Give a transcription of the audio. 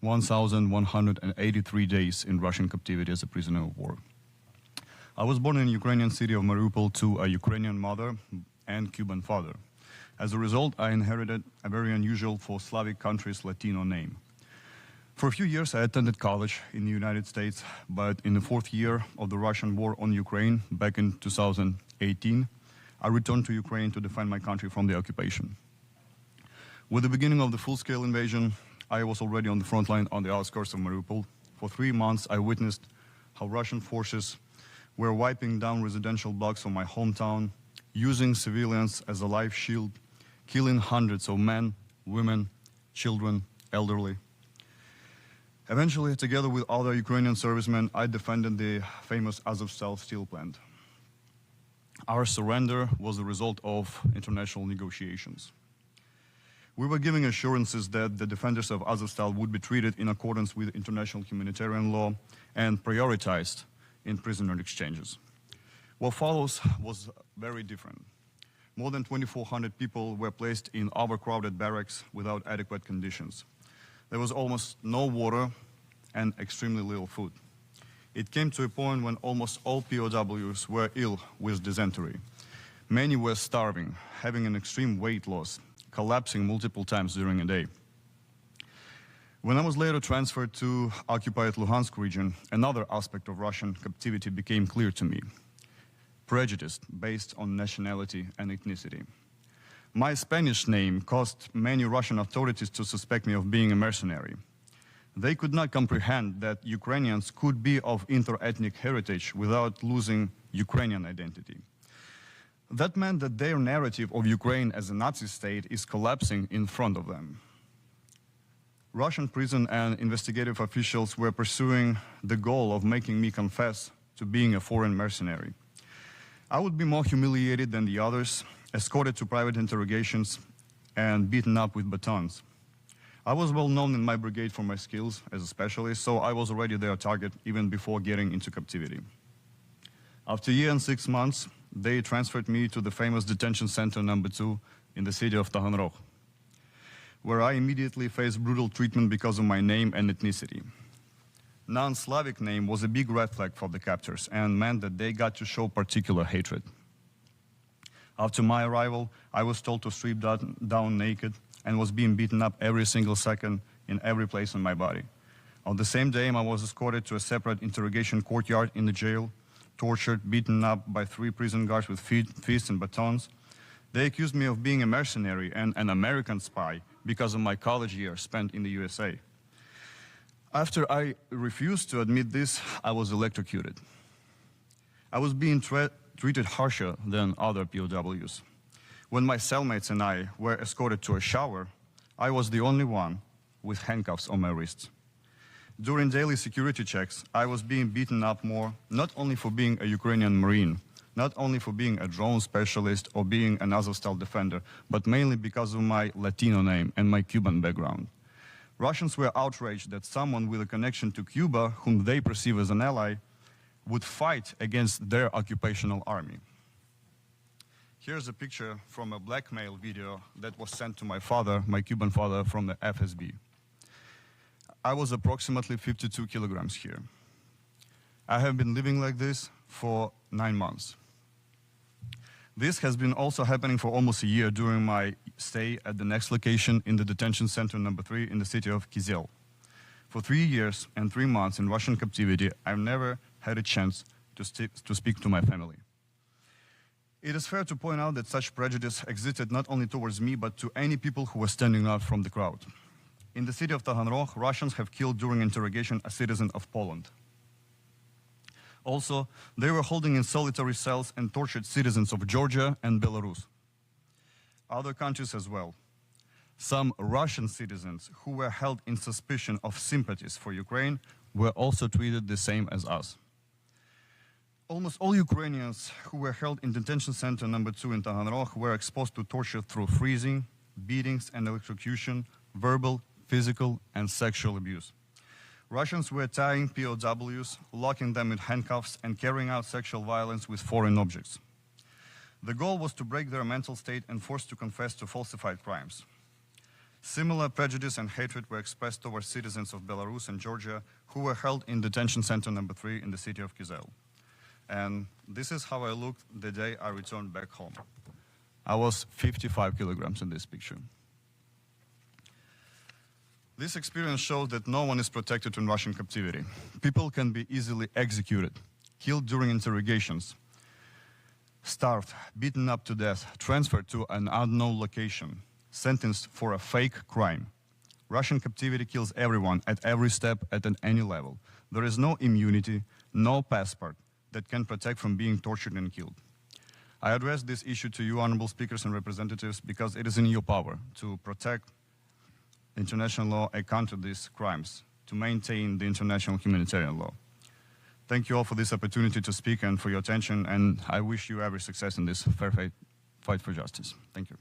1,183 days in Russian captivity as a prisoner of war. I was born in the Ukrainian city of Mariupol to a Ukrainian mother and Cuban father. As a result, I inherited a very unusual for Slavic countries Latino name. For a few years, I attended college in the United States, but in the fourth year of the Russian war on Ukraine, back in 2018, I returned to Ukraine to defend my country from the occupation. With the beginning of the full-scale invasion, I was already on the front line on the outskirts of Mariupol. For 3 months, I witnessed how Russian forces were wiping down residential blocks of my hometown, using civilians as a life shield, killing hundreds of men, women, children, elderly. Eventually, together with other Ukrainian servicemen, I defended the famous Azovstal steel plant. Our surrender was the result of international negotiations. We were giving assurances that the defenders of Azovstal would be treated in accordance with international humanitarian law and prioritized in prisoner exchanges. What follows was very different. More than 2,400 people were placed in overcrowded barracks without adequate conditions. There was almost no water and extremely little food. It came to a point when almost all POWs were ill with dysentery. Many were starving, having an extreme weight loss, collapsing multiple times during a day. When I was later transferred to occupied Luhansk region, another aspect of Russian captivity became clear to me: prejudice based on nationality and ethnicity. My Spanish name caused many Russian authorities to suspect me of being a mercenary. They could not comprehend that Ukrainians could be of inter-ethnic heritage without losing Ukrainian identity. That meant that their narrative of Ukraine as a Nazi state is collapsing in front of them. Russian prison and investigative officials were pursuing the goal of making me confess to being a foreign mercenary. I would be more humiliated than the others, escorted to private interrogations, and beaten up with batons. I was well known in my brigade for my skills as a specialist, so I was already their target even before getting into captivity. After a year and 6 months, they transferred me to the famous detention center number 2 in the city of Taganrog, where I immediately faced brutal treatment because of my name and ethnicity. Non-Slavic name was a big red flag for the captors and meant that they got to show particular hatred. After my arrival, I was told to strip down naked and was being beaten up every single second in every place on my body. On the same day, I was escorted to a separate interrogation courtyard in the jail, tortured, beaten up by 3 prison guards with fists and batons. They accused me of being a mercenary and an American spy because of my college years spent in the USA. After I refused to admit this, I was electrocuted. I was being treated harsher than other POWs. When my cellmates and I were escorted to a shower, I was the only one with handcuffs on my wrists. During daily security checks, I was being beaten up more, not only for being a Ukrainian Marine, not only for being a drone specialist or being an Azovstal defender, but mainly because of my Latino name and my Cuban background. Russians were outraged that someone with a connection to Cuba, whom they perceive as an ally, would fight against their occupational army. Here's a picture from a blackmail video that was sent to my father, my Cuban father, from the FSB. I was approximately 52 kilograms here. I have been living like this for 9 months. This has been also happening for almost a year during my stay at the next location in the detention center number 3 in the city of Kyzyl. For 3 years and 3 months in Russian captivity, I've never had a chance to speak to my family. It is fair to point out that such prejudice existed not only towards me, but to any people who were standing out from the crowd. In the city of Taganrog, Russians have killed during interrogation a citizen of Poland. Also, they were holding in solitary cells and tortured citizens of Georgia and Belarus. Other countries as well. Some Russian citizens who were held in suspicion of sympathies for Ukraine were also treated the same as us. Almost all Ukrainians who were held in detention center number 2 in Taganrog were exposed to torture through freezing, beatings and electrocution, verbal, physical and sexual abuse. Russians were tying POWs, locking them in handcuffs and carrying out sexual violence with foreign objects. The goal was to break their mental state and force to confess to falsified crimes. Similar prejudice and hatred were expressed towards citizens of Belarus and Georgia who were held in detention center number 3 in the city of Kyzyl. And this is how I looked the day I returned back home. I was 55 kilograms in this picture. This experience shows that no one is protected in Russian captivity. People can be easily executed, killed during interrogations, starved, beaten up to death, transferred to an unknown location, sentenced for a fake crime. Russian captivity kills everyone at every step at any level. There is no immunity, no passport that can protect from being tortured and killed. I address this issue to you, honorable speakers and representatives, because it is in your power to protect international law and counter these crimes, to maintain the international humanitarian law. Thank you all for this opportunity to speak and for your attention, and I wish you every success in this fair fight for justice. Thank you.